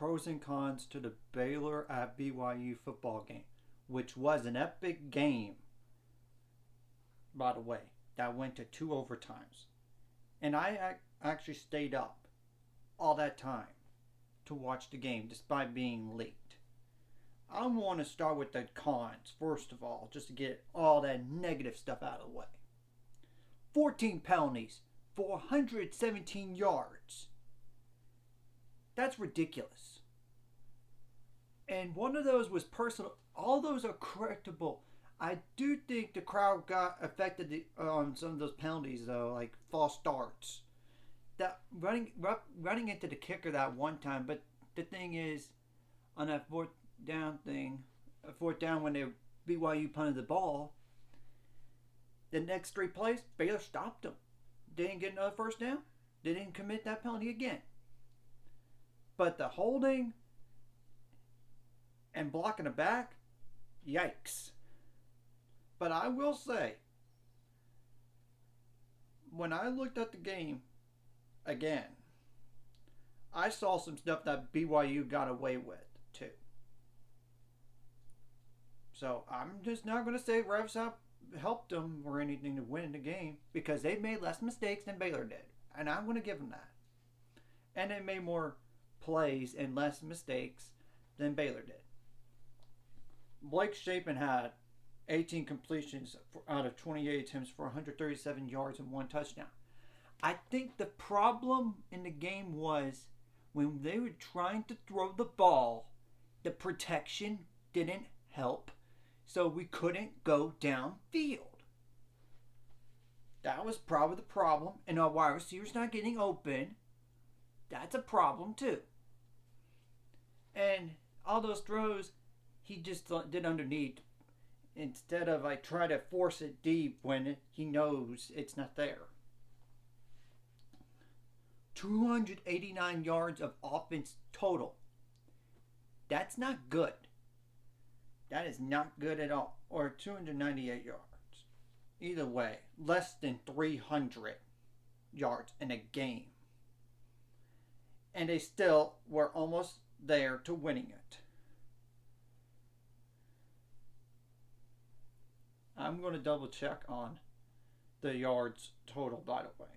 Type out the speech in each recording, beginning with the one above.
pros and cons to the Baylor at BYU football game, which was an epic game, by the way, that went to 2 overtimes. And I actually stayed up all that time to watch the game despite being late. I want to start with the cons, first of all, just to get all that negative stuff out of the way. 14 penalties for 117 yards. That's ridiculous. And one of those was personal. All those are correctable. I do think the crowd got affected on some of those penalties, though, like false starts. That running into the kicker that one time, but the thing is, on that fourth down when BYU punted the ball, the next 3 plays, Baylor stopped them. They didn't get another first down. They didn't commit that penalty again. But the holding and blocking the back, yikes. But I will say, when I looked at the game again, I saw some stuff that BYU got away with too. So I'm just not going to say refs have helped them or anything to win the game, because they made less mistakes than Baylor did. And I'm going to give them that. And they made more plays and less mistakes than Baylor did. Blake Shapen had 18 completions out of 28 attempts for 137 yards and 1 touchdown. I think the problem in the game was when they were trying to throw the ball, the protection didn't help, so we couldn't go downfield. That was probably the problem. And our wide receivers not getting open, that's a problem too. And all those throws, he just did underneath, instead of like try to force it deep when he knows it's not there. 289 yards of offense total. That's not good. That is not good at all. Or 298 yards. Either way, less than 300 yards in a game. And they still were almost there to winning it. I'm going to double check on the yards total, by the way.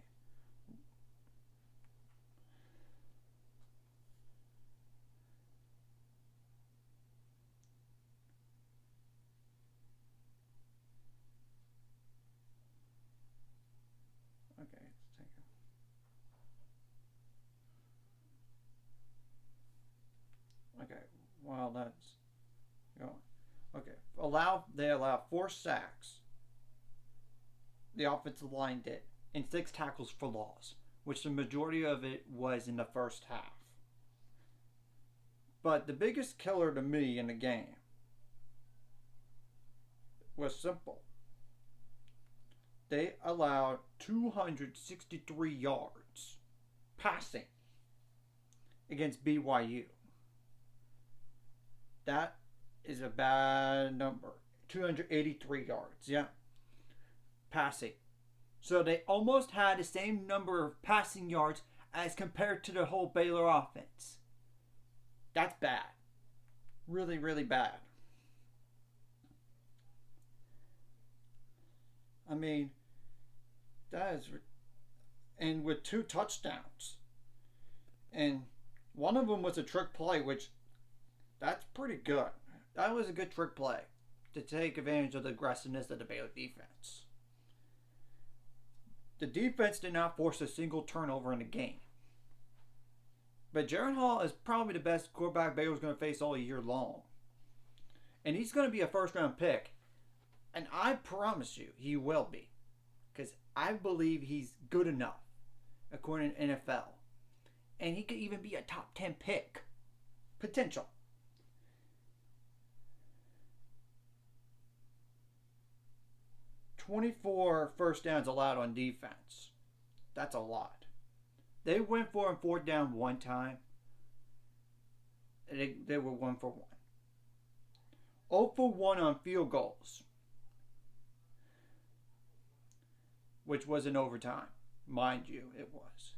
Okay, let's take it. Okay, well, that's going. Okay, they allow 4 sacks. The offensive line did, and 6 tackles for loss, which the majority of it was in the first half. But the biggest killer to me in the game was simple. They allowed 263 yards passing against BYU. That is a bad number. 283 yards, yeah. Passing. So they almost had the same number of passing yards as compared to the whole Baylor offense. That's bad. Really, really bad. I mean, that is... And with 2 touchdowns. And one of them was a trick play, which... That's pretty good. That was a good trick play to take advantage of the aggressiveness of the Baylor defense. The defense did not force a single turnover in the game. But Jaron Hall is probably the best quarterback Baylor's going to face all year long. And he's going to be a first-round pick. And I promise you, he will be. Because I believe he's good enough, according to NFL. And he could even be a top 10 pick. Potential. 24 first downs allowed on defense. That's a lot. They went for him 4th down one time. They were 1 for 1. 0 for 1 on field goals, which was in overtime. Mind you, it was.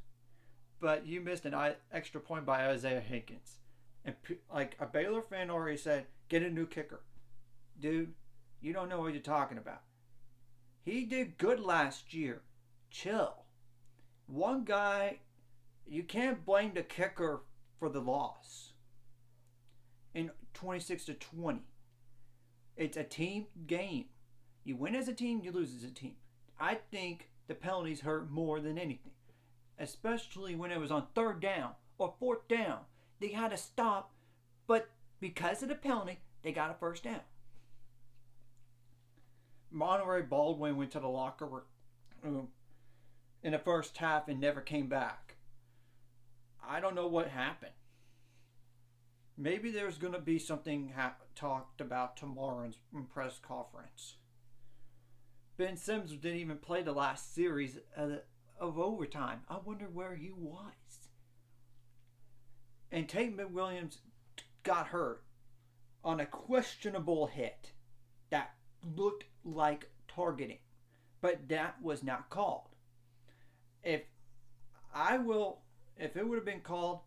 But you missed an extra point by Isaiah Higgins. And like a Baylor fan already said, get a new kicker. Dude, you don't know what you're talking about. He did good last year. Chill. One guy, you can't blame the kicker for the loss in 26-20. It's a team game. You win as a team, you lose as a team. I think the penalties hurt more than anything, especially when it was on third down or fourth down. They had to stop, but because of the penalty, they got a first down. Monterey Baldwin went to the locker room in the first half and never came back. I don't know what happened. Maybe there's going to be something talked about tomorrow in press conference. Ben Sims didn't even play the last series of overtime. I wonder where he was. And Tate McWilliams got hurt on a questionable hit that looked like targeting, but that was not called. If it would have been called,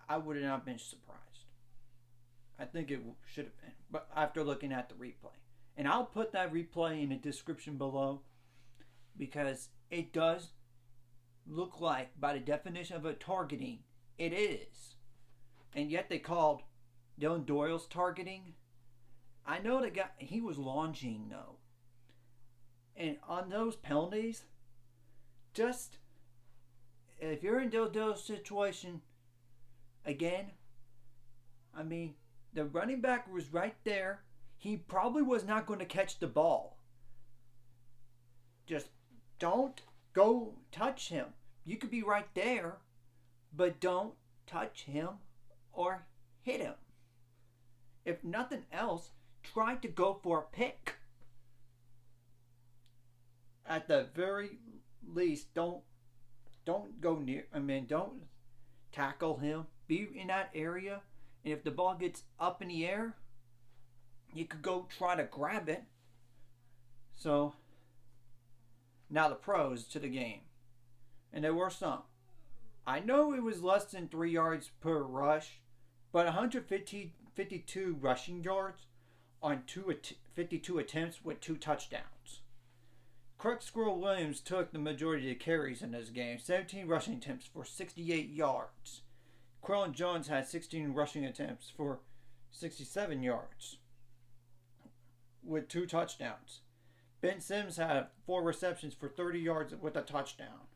I would have not been surprised. I think it should have been, but after looking at the replay. And I'll put that replay in the description below because it does look like, by the definition of a targeting, it is. And yet they called Dylan Doyle's targeting. I know the guy, he was launching though. And on those penalties, just if you're in Doyle's situation, again, I mean, the running back was right there. He probably was not going to catch the ball. Just don't go touch him. You could be right there, but don't touch him or hit him. If nothing else, try to go for a pick. At the very least, don't go near. Don't tackle him. Be in that area, and if the ball gets up in the air, you could go try to grab it. So, now the pros to the game. And there were some. I know it was less than 3 yards per rush, but 152 rushing yards on 52 attempts with 2 touchdowns. Craig Squirrel Williams took the majority of the carries in this game. 17 rushing attempts for 68 yards. Quillen Jones had 16 rushing attempts for 67 yards with 2 touchdowns. Ben Sims had 4 receptions for 30 yards with a touchdown.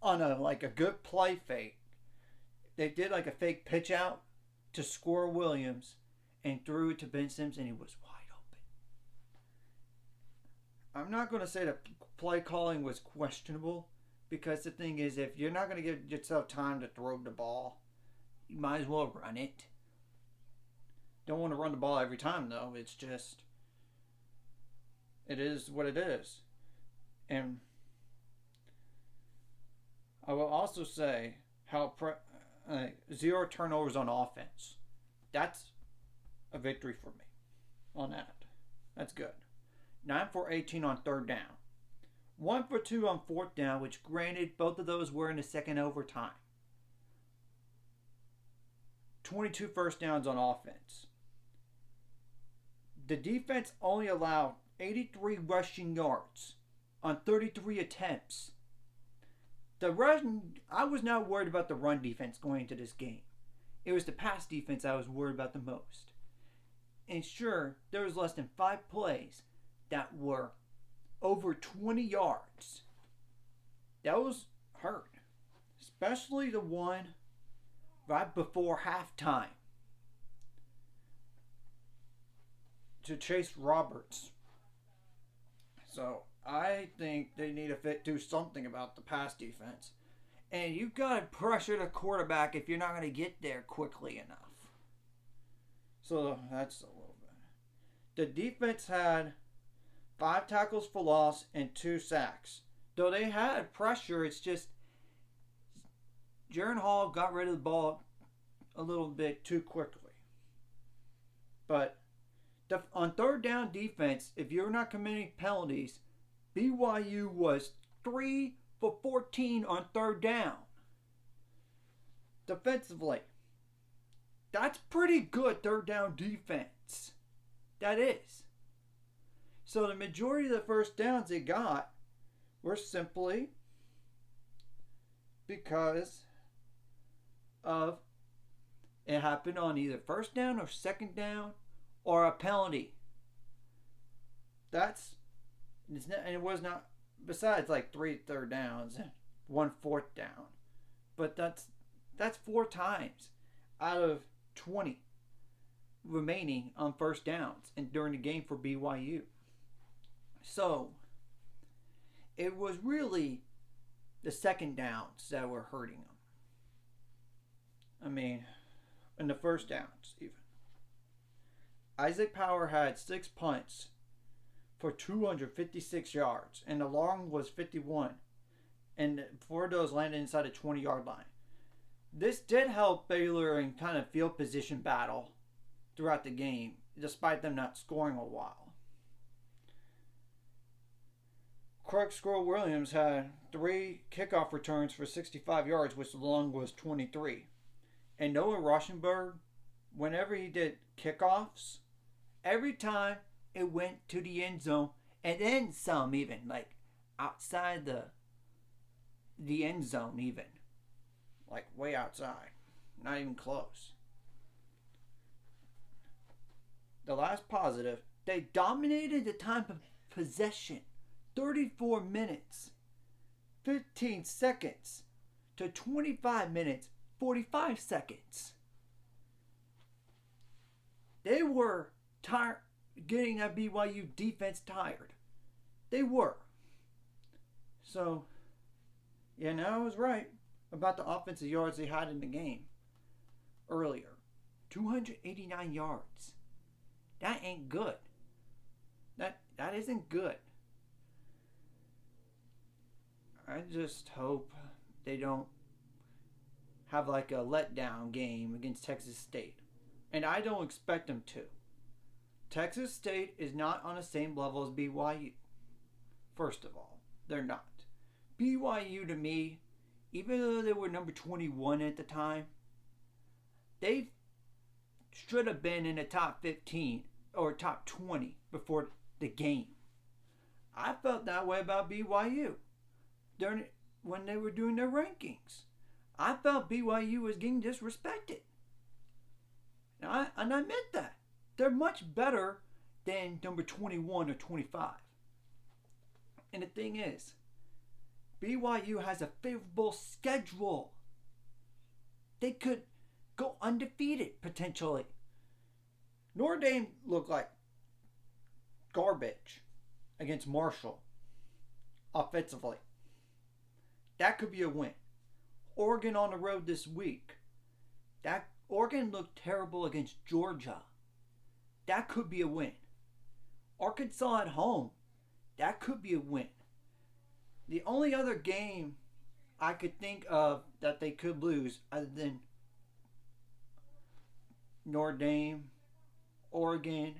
On a good play fake, they did like a fake pitch out to Squirrel Williams and threw it to Ben Sims, and he was wide open. I'm not going to say the play calling was questionable, because the thing is, if you're not going to give yourself time to throw the ball, you might as well run it. Don't want to run the ball every time, though. It's just, it is what it is. And I will also say how 0 turnovers on offense. That's a victory for me on that. That's good. 9 for 18 on third down. 1 for 2 on fourth down, which granted both of those were in the second overtime. 22 first downs on offense. The defense only allowed 83 rushing yards on 33 attempts. I was not worried about the run defense going into this game. It was the pass defense I was worried about the most. And sure, there was less than 5 plays that were over 20 yards. Those hurt. Especially the one right before halftime to Chase Roberts. So I think they need to do something about the pass defense. And you've got to pressure the quarterback if you're not going to get there quickly enough. So that's a little bit. The defense had 5 tackles for loss and 2 sacks. Though they had pressure, it's just Jaron Hall got rid of the ball a little bit too quickly. But on third down defense, if you're not committing penalties, BYU was 3 for 14 on third down. Defensively, That's pretty good third down defense. That is. So the majority of the first downs they got were simply because of it happened on either first down or second down or a penalty. And it was not, besides like 3 third downs, 1 fourth down. But that's 4 times out of 20 remaining on first downs and during the game for BYU. So it was really the second downs that were hurting them. I mean, in the first downs even. Isaac Power had 6 punts for 256 yards, and the long was 51. And 4 of those landed inside the 20-yard line. This did help Baylor in kind of field position battle throughout the game, despite them not scoring a while. Clark Squirrel Williams had 3 kickoff returns for 65 yards, which the long was 23. And Noah Rauschenberg, whenever he did kickoffs, every time it went to the end zone, and then some even, like outside the end zone even. Like way outside. Not even close. The last positive, they dominated the time of possession. 34 minutes, 15 seconds to 25 minutes, 45 seconds. They were tired, getting that BYU defense tired. They were. So, yeah, now I was right about the offensive yards they had in the game earlier. 289 yards. That ain't good. That isn't good. I just hope they don't have like a letdown game against Texas State. And I don't expect them to. Texas State is not on the same level as BYU. First of all, they're not. BYU to me, even though they were number 21 at the time, they should have been in the top 15 or top 20 before the game. I felt that way about BYU when they were doing their rankings. I felt BYU was getting disrespected. And I admit that. They're much better than number 21 or 25. And the thing is, BYU has a favorable schedule. They could go undefeated, potentially. Notre Dame looked like garbage against Marshall offensively. That could be a win. Oregon on the road this week. Oregon looked terrible against Georgia. That could be a win. Arkansas at home. That could be a win. The only other game I could think of that they could lose other than Notre Dame, Oregon,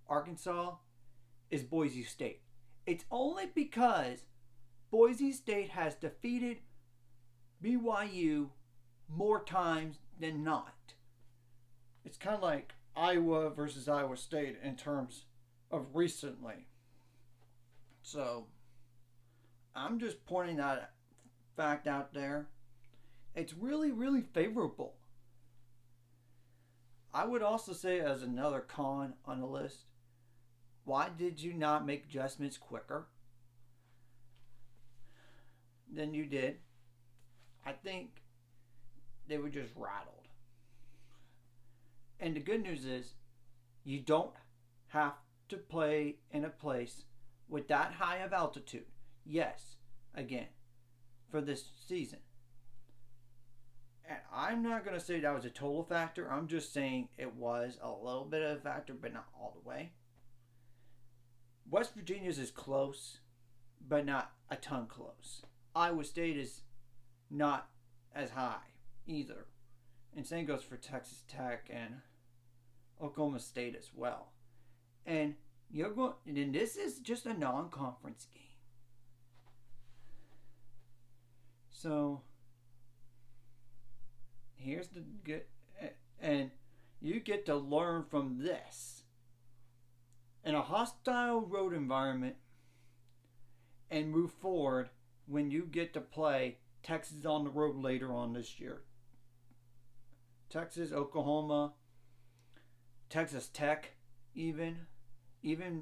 Arkansas is Boise State. It's only because Boise State has defeated BYU more times than not. It's kind of like Iowa versus Iowa State in terms of recently. So, I'm just pointing that fact out there. It's really, really favorable. I would also say, as another con on the list, why did you not make adjustments quicker than you did? I think they were just rattled. And the good news is, you don't have to play in a place with that high of altitude. Yes, again, for this season. And I'm not going to say that was a total factor. I'm just saying it was a little bit of a factor, but not all the way. West Virginia's is close, but not a ton close. Iowa State is not as high either. And same goes for Texas Tech and Oklahoma State as well. And this is just a non-conference game. So here's the good, and you get to learn from this in a hostile road environment and move forward when you get to play Texas on the road later on this year. Texas, Oklahoma, Texas Tech, even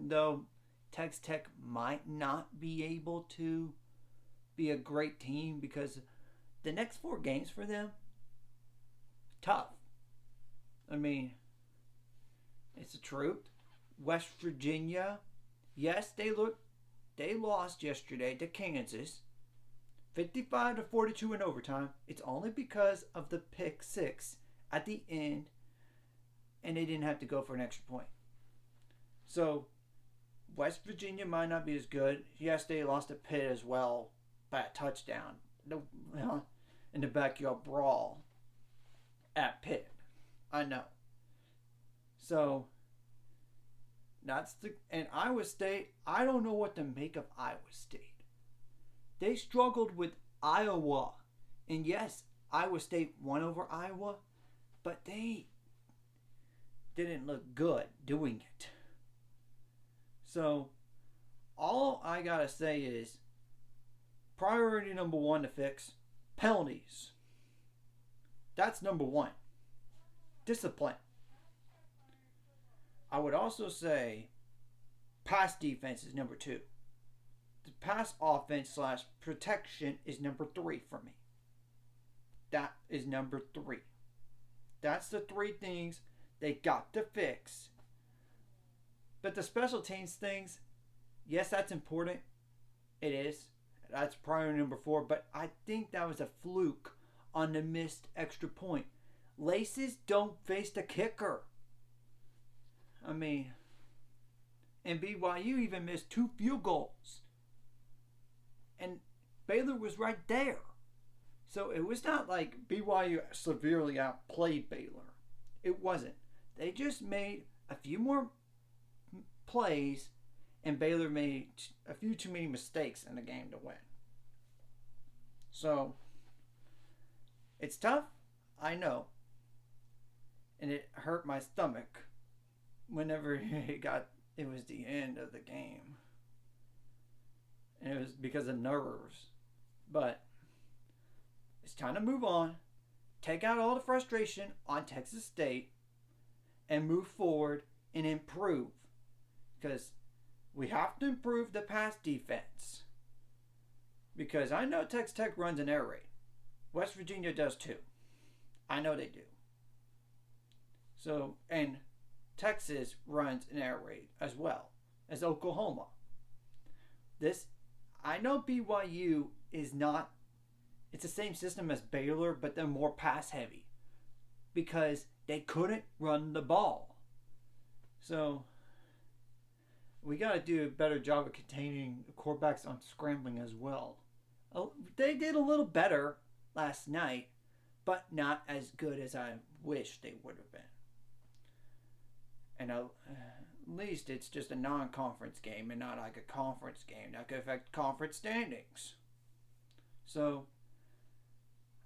though Texas Tech might not be able to be a great team because the next 4 games for them, tough. I mean, it's the truth. West Virginia, yes, they lost yesterday to Kansas, 55-42 in overtime. It's only because of the pick 6 at the end, and they didn't have to go for an extra point. So, West Virginia might not be as good. Yes, they lost to Pitt as well by a touchdown in the backyard brawl at Pitt. I know. So, and Iowa State, I don't know what to make of Iowa State. They struggled with Iowa. And yes, Iowa State won over Iowa, but they didn't look good doing it. So, all I gotta say is, priority number 1 to fix, penalties. That's number 1. Discipline. I would also say pass defense is number 2. The pass offense / protection is number 3 for me. That is number 3. That's the 3 things they got to fix. But the special teams things, yes, that's important. It is. That's priority number 4. But I think that was a fluke on the missed extra point. Laces don't face the kicker. I mean, and BYU even missed 2 field goals. And Baylor was right there. So it was not like BYU severely outplayed Baylor. It wasn't. They just made a few more plays, and Baylor made a few too many mistakes in the game to win. So, it's tough, I know. And it hurt my stomach whenever it was the end of the game. And it was because of nerves. But it's time to move on. Take out all the frustration on Texas State and move forward and improve. Because we have to improve the pass defense. Because I know Texas Tech runs an air raid. West Virginia does too. I know they do. So, and Texas runs an air raid as well as Oklahoma. I know BYU is not, it's the same system as Baylor, but they're more pass heavy because they couldn't run the ball. So, we got to do a better job of containing quarterbacks on scrambling as well. They did a little better last night, but not as good as I wish they would have been. And at least it's just a non-conference game and not like a conference game that could affect conference standings. So,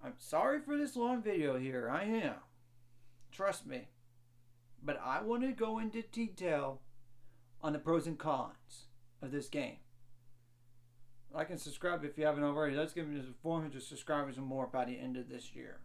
I'm sorry for this long video here. I am. Trust me. But I want to go into detail on the pros and cons of this game. Like and subscribe if you haven't already. Let's get to 400 subscribers or more by the end of this year.